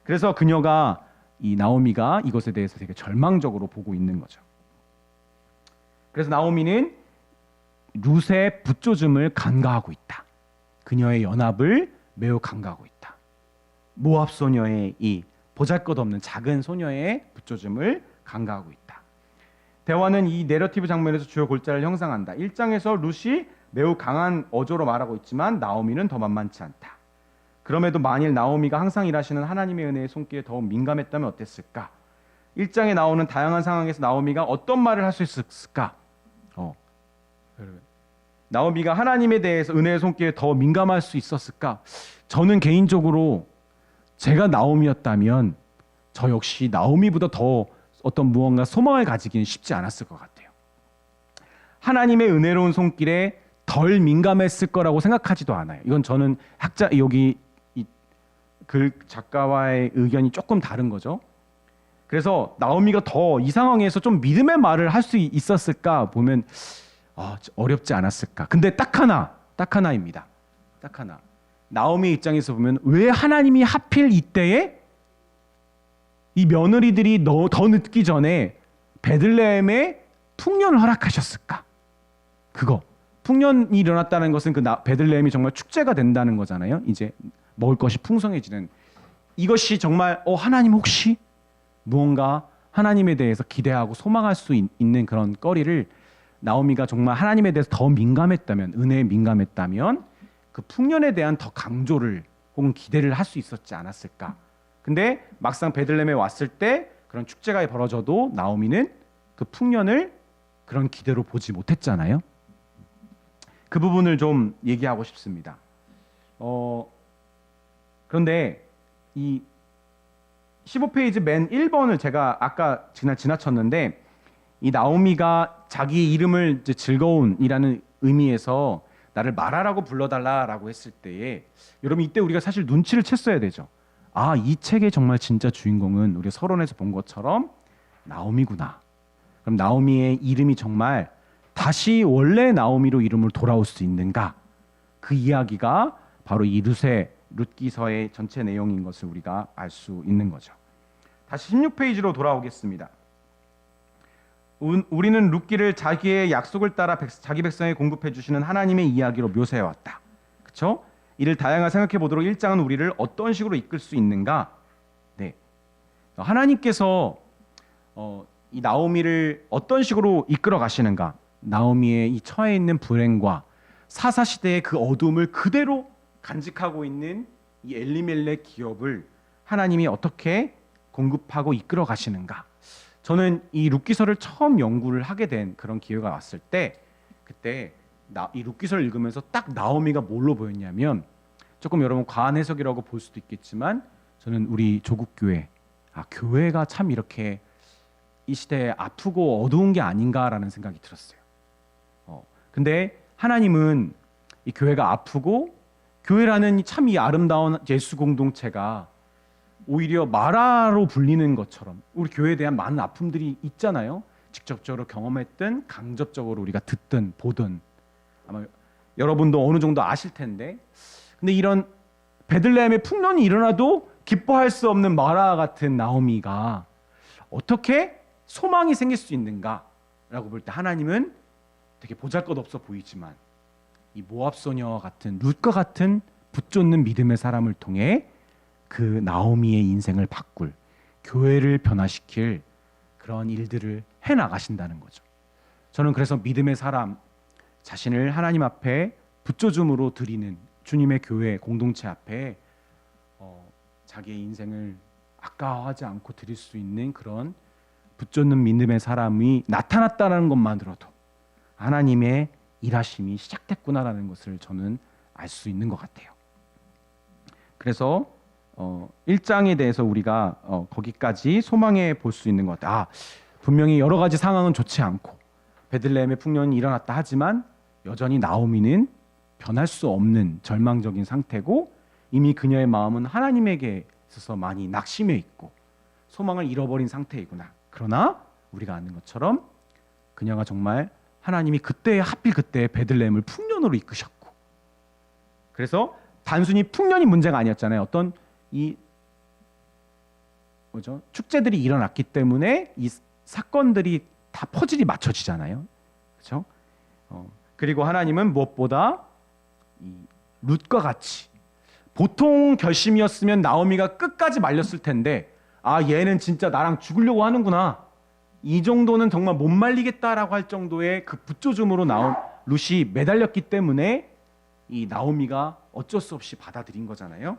그래서 그녀가, 이 나오미가 이것에 대해서 되게 절망적으로 보고 있는 거죠. 그래서 나오미는 룻의 부조즘을 간과하고 있다. 그녀의 연합을 매우 간과하고 있다. 모압 소녀의 이 보잘것없는 작은 소녀의 부조즘을 간과하고 있다. 대화는 이 내러티브 장면에서 주요 골자를 형성한다. 1장에서 룻이 매우 강한 어조로 말하고 있지만 나오미는 더 만만치 않다. 그럼에도 만일 나오미가 항상 일하시는 하나님의 은혜의 손길에 더욱 민감했다면 어땠을까? 1장에 나오는 다양한 상황에서 나오미가 어떤 말을 할 수 있었을까? 나오미가 하나님에 대해서 은혜의 손길에 더 민감할 수 있었을까? 저는 개인적으로 제가 나오미였다면 저 역시 나오미보다 더 어떤 무언가 소망을 가지기는 쉽지 않았을 것 같아요. 하나님의 은혜로운 손길에 덜 민감했을 거라고 생각하지도 않아요. 이건 저는 여기 글 작가와의 의견이 조금 다른 거죠. 그래서 나오미가 더 이 상황에서 좀 믿음의 말을 할 수 있었을까 보면 어렵지 않았을까. 근데 딱 하나입니다. 딱 하나. 나오미 입장에서 보면 왜 하나님이 하필 이때에 이 며느리들이 더 늦기 전에 베들레헴에 풍년을 허락하셨을까? 그거. 풍년이 일어났다는 것은 베들레헴이 정말 축제가 된다는 거잖아요. 이제 먹을 것이 풍성해지는. 이것이 정말 하나님 혹시 무언가 하나님에 대해서 기대하고 소망할 수 있는 그런 거리를 나오미가 정말 하나님에 대해서 더 민감했다면, 은혜에 민감했다면 그 풍년에 대한 더 강조를 혹은 기대를 할 수 있었지 않았을까. 근데 막상 베들레헴에 왔을 때 그런 축제가 벌어져도 나오미는 그 풍년을 그런 기대로 보지 못했잖아요. 그 부분을 좀 얘기하고 싶습니다. 그런데 이 15페이지 맨 1번을 제가 아까 지나쳤는데, 이 나오미가 자기 이름을 이제 즐거운이라는 의미에서 나를 마라라고 불러달라라고 했을 때에, 여러분 이때 우리가 사실 눈치를 챘어야 되죠. 이 책의 정말 진짜 주인공은 우리 서론에서 본 것처럼 나오미구나. 그럼 나오미의 이름이 정말 다시 원래 나오미로 이름을 돌아올 수 있는가? 그 이야기가 바로 이 룻기서의 전체 내용인 것을 우리가 알 수 있는 거죠. 다시 16페이지로 돌아오겠습니다. 우리는 룻기를 자기의 약속을 따라 자기 백성에 공급해 주시는 하나님의 이야기로 묘사해 왔다. 그렇죠? 이를 다양하게 생각해 보도록 1장은 우리를 어떤 식으로 이끌 수 있는가? 네, 하나님께서 이 나오미를 어떤 식으로 이끌어 가시는가? 나오미의 이 처해 있는 불행과 사사 시대의 그 어둠을 그대로 간직하고 있는 이 엘리멜렉 기업을 하나님이 어떻게 공급하고 이끌어 가시는가? 저는 이 룻기서를 처음 연구를 하게 된 그런 기회가 왔을 때, 그때 이 룻기서를 읽으면서 딱 나오미가 뭘로 보였냐면, 조금 여러분 과한 해석이라고 볼 수도 있겠지만 저는 우리 조국교회 교회가 참 이렇게 이 시대에 아프고 어두운 게 아닌가라는 생각이 들었어요. 근데 하나님은 이 교회가 아프고 교회라는 참 이 아름다운 예수 공동체가 오히려 마라로 불리는 것처럼 우리 교회에 대한 많은 아픔들이 있잖아요. 직접적으로 경험했든 간접적으로 우리가 듣든 보든 아마 여러분도 어느 정도 아실 텐데, 근데 이런 베들레헴의 풍년이 일어나도 기뻐할 수 없는 마라 같은 나오미가 어떻게 소망이 생길 수 있는가라고 볼 때 하나님은 되게 보잘것없어 보이지만 이 모압 소녀 같은 룻과 같은 붙쫓는 믿음의 사람을 통해 그 나오미의 인생을 바꿀, 교회를 변화시킬 그런 일들을 해 나가신다는 거죠. 저는 그래서 믿음의 사람 자신을 하나님 앞에 붙여줌으로 드리는 주님의 교회 공동체 앞에 자기의 인생을 아까워하지 않고 드릴 수 있는 그런 붙쫓는 믿음의 사람이 나타났다는 것만으로도 하나님의 일하심이 시작됐구나라는 것을 저는 알 수 있는 것 같아요. 그래서 1장에 대해서 우리가 거기까지 소망해 볼 수 있는 것 같아요. 분명히 여러 가지 상황은 좋지 않고 베들레헴의 풍년이 일어났다 하지만 여전히 나오미는 변할 수 없는 절망적인 상태고 이미 그녀의 마음은 하나님에게 있어서 많이 낙심해 있고 소망을 잃어버린 상태이구나. 그러나 우리가 아는 것처럼 그녀가 정말 하나님이 그때 하필 그때 베들레헴을 풍년으로 이끄셨고, 그래서 단순히 풍년이 문제가 아니었잖아요. 어떤 이 축제들이 일어났기 때문에 이 사건들이 다 퍼즐이 맞춰지잖아요. 그렇죠? 그리고 하나님은 무엇보다 이 룻과 같이 보통 결심이었으면 나오미가 끝까지 말렸을 텐데 얘는 진짜 나랑 죽으려고 하는구나. 이 정도는 정말 못 말리겠다라고 할 정도의 그 붙조줌으로 나온 룻이 매달렸기 때문에 이 나오미가 어쩔 수 없이 받아들인 거잖아요.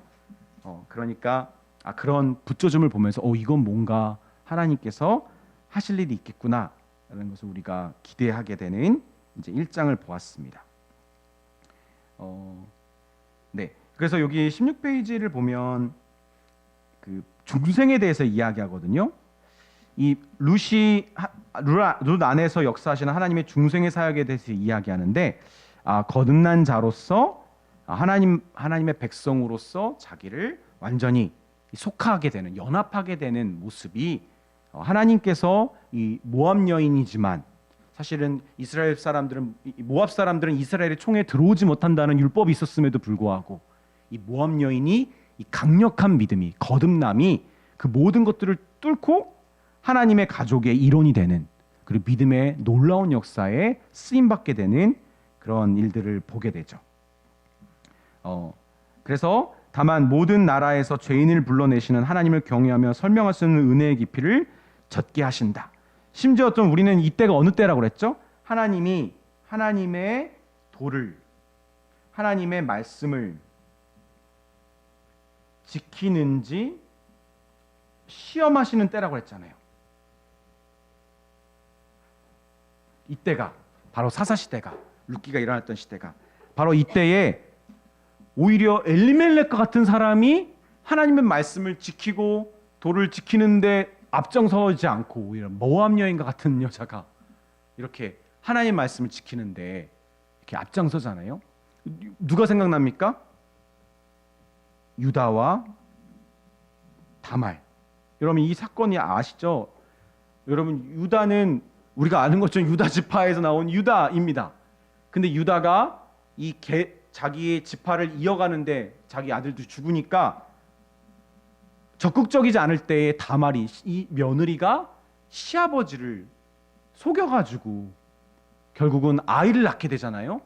그러니까 그런 붙조줌을 보면서 이건 뭔가 하나님께서 하실 일이 있겠구나라는 것을 우리가 기대하게 되는 이제 1장을 보았습니다. 네. 그래서 여기 16페이지를 보면 그 중생에 대해서 이야기하거든요. 이 룻 안에서 역사하시는 하나님의 중생의 사역에 대해서 이야기하는데 거듭난 자로서 하나님의 백성으로서 자기를 완전히 속하게 되는, 연합하게 되는 모습이 하나님께서 이 모압 여인이지만 사실은 이스라엘 사람들은 모압 사람들은 이스라엘의 총에 들어오지 못한다는 율법이 있었음에도 불구하고 이 모압 여인이 이 강력한 믿음이 거듭남이 그 모든 것들을 뚫고 하나님의 가족의 일원이 되는, 그리고 믿음의 놀라운 역사에 쓰임 받게 되는 그런 일들을 보게 되죠. 그래서 다만 모든 나라에서 죄인을 불러내시는 하나님을 경외하며 설명할 수 없는 은혜의 깊이를 젖게 하신다. 심지어 좀 우리는 이때가 어느 때라고 그랬죠? 하나님이 하나님의 도를, 하나님의 말씀을 지키는지 시험하시는 때라고 했잖아요. 이때가 바로 사사시대가, 룻기가 일어났던 시대가 바로 이때에 오히려 엘리멜렉과 같은 사람이 하나님의 말씀을 지키고 도를 지키는데 앞장서지 않고 오히려 모압 여인과 같은 여자가 이렇게 하나님의 말씀을 지키는데 이렇게 앞장서잖아요. 누가 생각납니까? 유다와 다말. 여러분 이 사건이 아시죠? 여러분 유다는 우리가 아는 것처럼 유다 지파에서 나온 유다입니다. 근데 유다가 자기의 지파를 이어가는데 자기 아들도 죽으니까 적극적이지 않을 때에 다말이, 이 며느리가 시아버지를 속여가지고 결국은 아이를 낳게 되잖아요.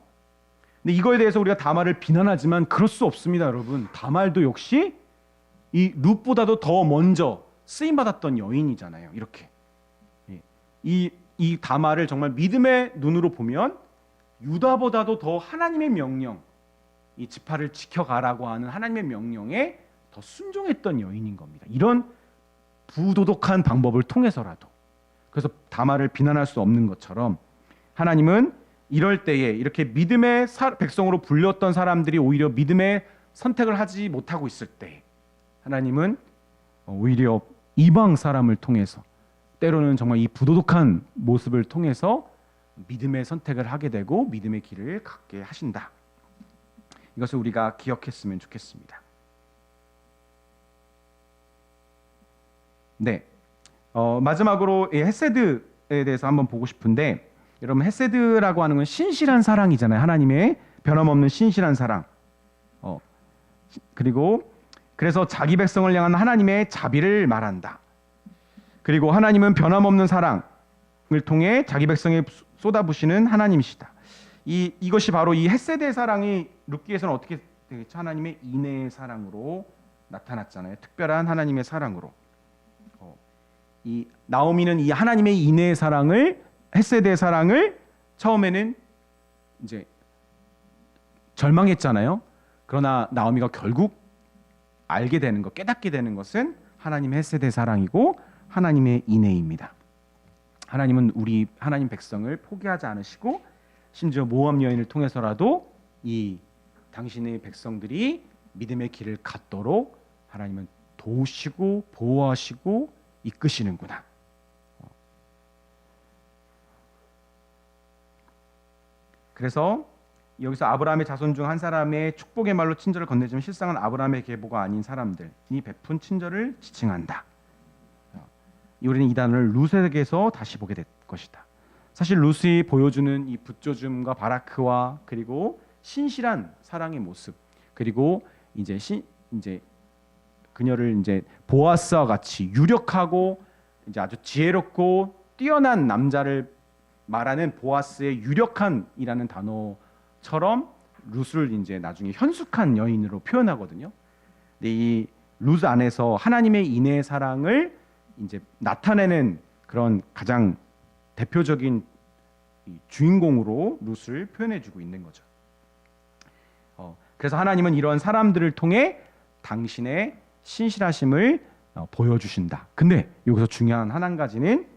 근데 이거에 대해서 우리가 다말을 비난하지만 그럴 수 없습니다, 여러분. 다말도 역시 이 룻보다도 더 먼저 쓰임 받았던 여인이잖아요. 이렇게 이 다말을 정말 믿음의 눈으로 보면 유다보다도 더 하나님의 명령, 이 지파를 지켜가라고 하는 하나님의 명령에 더 순종했던 여인인 겁니다. 이런 부도덕한 방법을 통해서라도. 그래서 다말을 비난할 수 없는 것처럼 하나님은 이럴 때에 이렇게 믿음의 백성으로 불렸던 사람들이 오히려 믿음의 선택을 하지 못하고 있을 때 하나님은 오히려 이방 사람을 통해서, 때로는 정말 이 부도덕한 모습을 통해서 믿음의 선택을 하게 되고 믿음의 길을 갖게 하신다. 이것을 우리가 기억했으면 좋겠습니다. 네, 마지막으로 이 헤세드에 대해서 한번 보고 싶은데, 여러분 헤세드라고 하는 건 신실한 사랑이잖아요. 하나님의 변함없는 신실한 사랑. 그리고 그래서 자기 백성을 향한 하나님의 자비를 말한다. 그리고 하나님은 변함없는 사랑을 통해 자기 백성에 쏟아부시는 하나님이시다. 이것이 바로 이 헤세드의 사랑이 룻기에서는 어떻게 되겠죠? 하나님의 인애의 사랑으로 나타났잖아요. 특별한 하나님의 사랑으로. 이 나오미는 이 하나님의 인애의 사랑을, 헤세드의 사랑을 처음에는 이제 절망했잖아요. 그러나 나오미가 결국 알게 되는 것, 깨닫게 되는 것은 하나님의 헤세드의 사랑이고 하나님의 인애입니다. 하나님은 우리 하나님 백성을 포기하지 않으시고 심지어 모압 여인을 통해서라도 이 당신의 백성들이 믿음의 길을 갖도록 하나님은 도우시고 보호하시고 이끄시는구나. 그래서 여기서 아브라함의 자손 중 한 사람의 축복의 말로 친절을 건네지만 실상은 아브라함의 계보가 아닌 사람들이 베푼 친절을 지칭한다. 우리는 이 단어를 룻에게서 다시 보게 될 것이다. 사실 룻이 보여주는 이 붙조줌과 바라크와 그리고 신실한 사랑의 모습, 그리고 이제 그녀를 이제 보아스와 같이 유력하고 이제 아주 지혜롭고 뛰어난 남자를 말하는 보아스의 유력한이라는 단어처럼 룻을 이제 나중에 현숙한 여인으로 표현하거든요. 근데 이 룻 안에서 하나님의 인애의 사랑을 이제 나타내는 그런 가장 대표적인 주인공으로 룻을 표현해주고 있는 거죠. 그래서 하나님은 이런 사람들을 통해 당신의 신실하심을 보여주신다. 근데 여기서 중요한 한 가지는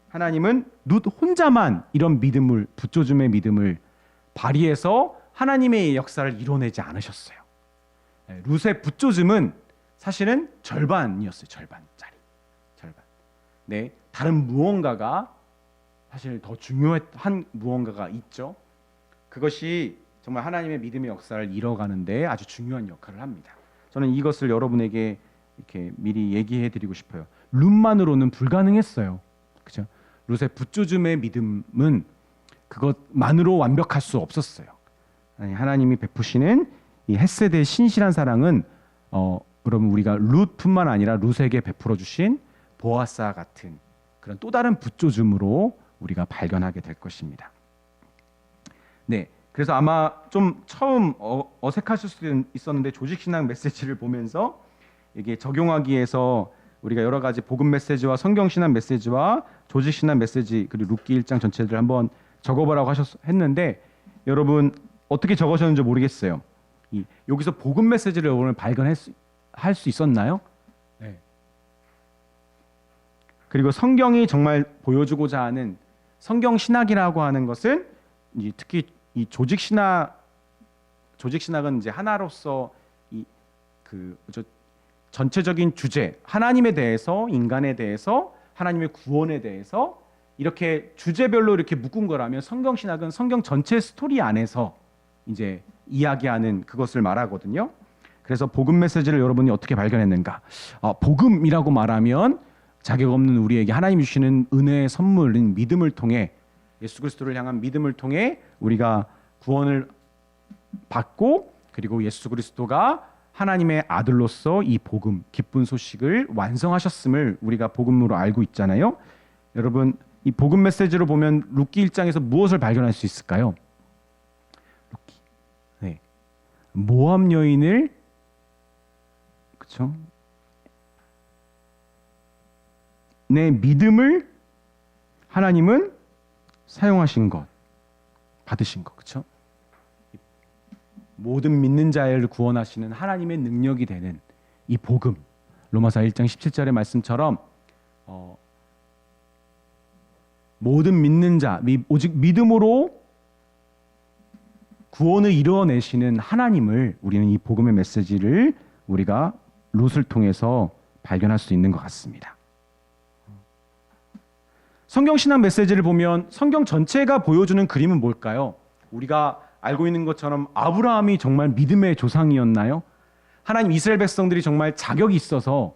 하나님은 룻 혼자만 이런 믿음을, 붙조줌의 믿음을 발휘해서 하나님의 역사를 이뤄내지 않으셨어요. 룻의 붙조줌은 사실은 절반이었어요. 절반짜리. 절반. 네, 다른 무언가가 사실 더 중요한 무언가가 있죠. 그것이 정말 하나님의 믿음의 역사를 이뤄가는데 아주 중요한 역할을 합니다. 저는 이것을 여러분에게 이렇게 미리 얘기해 드리고 싶어요. 룻만으로는 불가능했어요. 그렇죠? 룻의 붙조줌의 믿음은 그것만으로 완벽할 수 없었어요. 하나님이 베푸시는 이 헤세드의 신실한 사랑은 그러면 우리가 룻뿐만 아니라 룻에게 베풀어 주신 보아스와 같은 그런 또 다른 붙조줌으로 우리가 발견하게 될 것입니다. 네, 그래서 아마 좀 처음 어색하실 수도 있었는데 조직신앙 메시지를 보면서 이게 적용하기 위해서 우리가 여러 가지 복음 메시지와 성경신앙 메시지와 조직신앙 메시지 그리고 룻기 1장 전체를 한번 적어보라고 했는데 여러분 어떻게 적으셨는지 모르겠어요. 여기서 복음 메시지를 여러분 발견할 수 있었나요? 네. 그리고 성경이 정말 보여주고자 하는 성경 신학이라고 하는 것은 특히 이 조직 신학은 이제 하나로서 전체적인 주제, 하나님에 대해서, 인간에 대해서, 하나님의 구원에 대해서 이렇게 주제별로 이렇게 묶은 거라면 성경 신학은 성경 전체 스토리 안에서 이제 이야기하는 그것을 말하거든요. 그래서 복음 메시지를 여러분이 어떻게 발견했는가? 복음이라고 말하면 자격 없는 우리에게 하나님이 주시는 은혜의 선물인 믿음을 통해 예수 그리스도를 향한 믿음을 통해 우리가 구원을 받고 그리고 예수 그리스도가 하나님의 아들로서 이 복음, 기쁜 소식을 완성하셨음을 우리가 복음으로 알고 있잖아요. 여러분 이 복음 메시지로 보면 룻기 1장에서 무엇을 발견할 수 있을까요? 네. 모압 여인을 그렇죠? 내 믿음을 하나님은 사용하신 것, 받으신 것, 그렇죠? 모든 믿는 자를 구원하시는 하나님의 능력이 되는 이 복음, 로마서 1장 17절의 말씀처럼 모든 믿는 자, 오직 믿음으로 구원을 이루어내시는 하나님을 우리는 이 복음의 메시지를 우리가 룻을 통해서 발견할 수 있는 것 같습니다. 성경 신학 메시지를 보면 성경 전체가 보여주는 그림은 뭘까요? 우리가 알고 있는 것처럼 아브라함이 정말 믿음의 조상이었나요? 하나님 이스라엘 백성들이 정말 자격이 있어서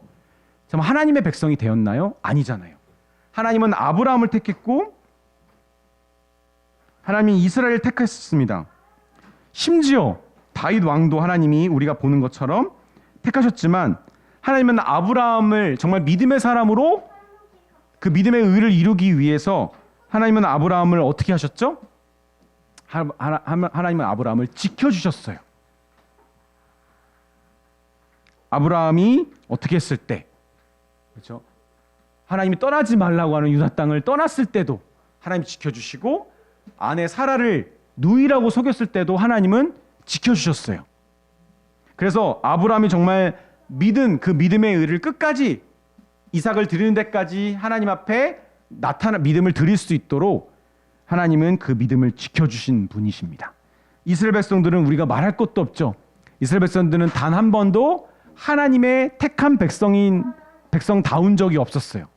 정말 하나님의 백성이 되었나요? 아니잖아요. 하나님은 아브라함을 택했고 하나님이 이스라엘을 택했습니다. 심지어 다윗 왕도 하나님이 우리가 보는 것처럼 택하셨지만 하나님은 아브라함을 정말 믿음의 사람으로 그 믿음의 의를 이루기 위해서 하나님은 아브라함을 어떻게 하셨죠? 하나님은 아브라함을 지켜주셨어요. 아브라함이 어떻게 했을 때, 그렇죠? 하나님이 떠나지 말라고 하는 유다 땅을 떠났을 때도 하나님이 지켜주시고 아내 사라를 누이라고 속였을 때도 하나님은 지켜주셨어요. 그래서 아브라함이 정말 믿은 그 믿음의 의를 끝까지 이삭을 드리는 데까지 하나님 앞에 믿음을 드릴 수 있도록 하나님은 그 믿음을 지켜주신 분이십니다. 이스라엘 백성들은 우리가 말할 것도 없죠. 이스라엘 백성들은 단 한 번도 하나님의 택한 백성다운 적이 없었어요.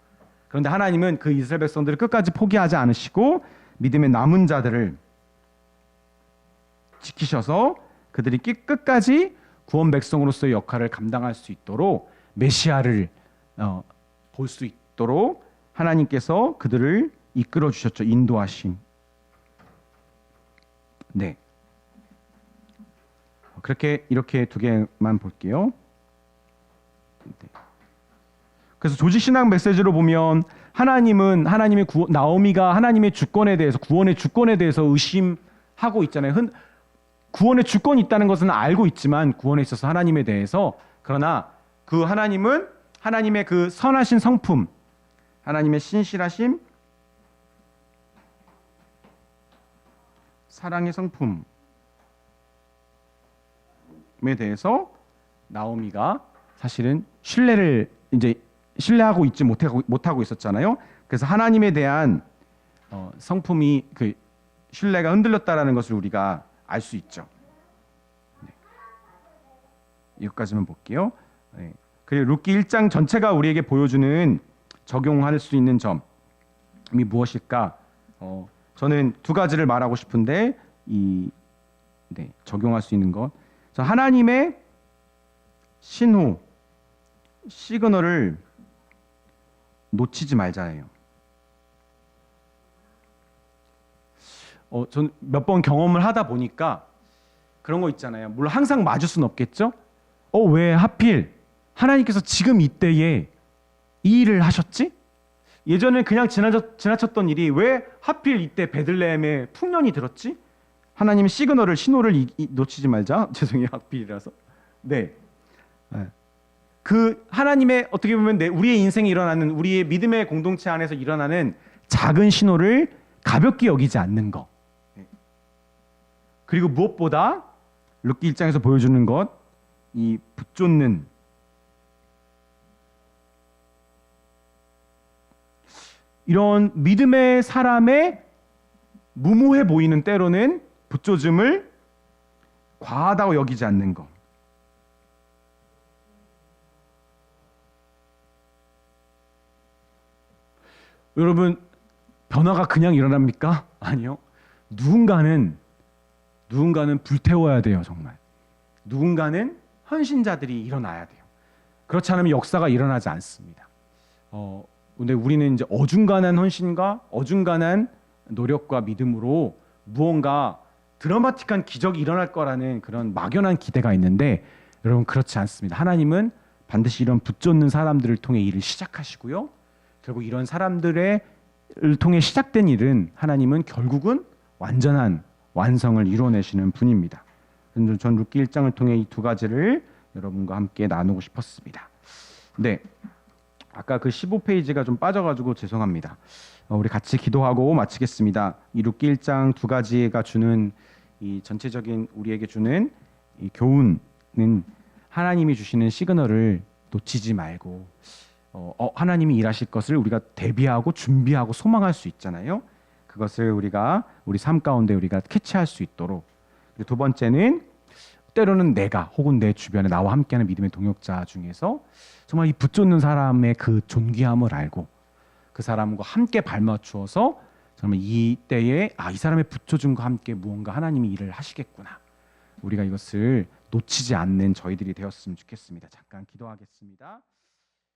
그런데 하나님은 그 이스라엘 백성들을 끝까지 포기하지 않으시고 믿음의 남은 자들을 지키셔서 그들이 끝까지 구원 백성으로서의 역할을 감당할 수 있도록 메시아를 볼 수 있도록 하나님께서 그들을 이끌어 주셨죠. 인도하심. 네. 이렇게 두 개만 볼게요. 네. 그래서 조직 신학 메시지로 보면 하나님은 나오미가 하나님의 주권에 대해서 구원의 주권에 대해서 의심하고 있잖아요. 구원의 주권이 있다는 것은 알고 있지만 구원에 있어서 하나님에 대해서 그러나 그 하나님은 하나님의 그 선하신 성품, 하나님의 신실하심, 사랑의 성품에 대해서 나오미가 사실은 신뢰하고 있지 못하고 있었잖아요. 그래서 하나님에 대한 성품이 그 신뢰가 흔들렸다라는 것을 우리가 알 수 있죠. 네. 여기까지만 볼게요. 네. 그리고 룻기 1장 전체가 우리에게 보여주는 적용할 수 있는 점이 무엇일까? 저는 두 가지를 말하고 싶은데 적용할 수 있는 것. 하나님의 신호, 시그널을 놓치지 말자예요. 전 몇 번 경험을 하다 보니까 그런 거 있잖아요. 물론 항상 맞을 수는 없겠죠. 왜 하필 하나님께서 지금 이때에 이 일을 하셨지? 예전에 그냥 지나쳤던 일이 왜 하필 이때 베들레헴에 풍년이 들었지? 하나님의 신호를 놓치지 말자. 죄송해요, 하필이라서. 네. 그 하나님의 어떻게 보면 우리의 인생에 일어나는 우리의 믿음의 공동체 안에서 일어나는 작은 신호를 가볍게 여기지 않는 것. 그리고 무엇보다 룻기 1장에서 보여주는 것, 이 붙쫓는 이런 믿음의 사람의 무모해 보이는 때로는 붙조짐을 과하다고 여기지 않는 것. 여러분, 변화가 그냥 일어납니까? 아니요. 누군가는 불태워야 돼요, 정말. 누군가는 헌신자들이 일어나야 돼요. 그렇지 않으면 역사가 일어나지 않습니다. 근데 우리는 이제 어중간한 헌신과 어중간한 노력과 믿음으로 무언가 드라마틱한 기적이 일어날 거라는 그런 막연한 기대가 있는데 여러분 그렇지 않습니다. 하나님은 반드시 이런 붙쫓는 사람들을 통해 일을 시작하시고요. 결국 이런 사람들을 통해 시작된 일은 하나님은 결국은 완전한 완성을 이뤄내시는 분입니다. 전 룻기 1장을 통해 이 두 가지를 여러분과 함께 나누고 싶었습니다. 네. 아까 그 15페이지가 좀 빠져가지고 죄송합니다. 우리 같이 기도하고 마치겠습니다. 이 룻기 1장 두 가지가 주는 이 전체적인 우리에게 주는 이 교훈은 하나님이 주시는 시그널을 놓치지 말고 하나님이 일하실 것을 우리가 대비하고 준비하고 소망할 수 있잖아요. 그것을 우리 삶 가운데 우리가 캐치할 수 있도록. 그리고 두 번째는 때로는 내가 혹은 내 주변에 나와 함께하는 믿음의 동역자 중에서 정말 이 붙쫓는 사람의 그 존귀함을 알고 그 사람과 함께 발맞추어서 정말 이 때에 이 사람의 붙여줌과 함께 무언가 하나님이 일을 하시겠구나. 우리가 이것을 놓치지 않는 저희들이 되었으면 좋겠습니다. 잠깐 기도하겠습니다.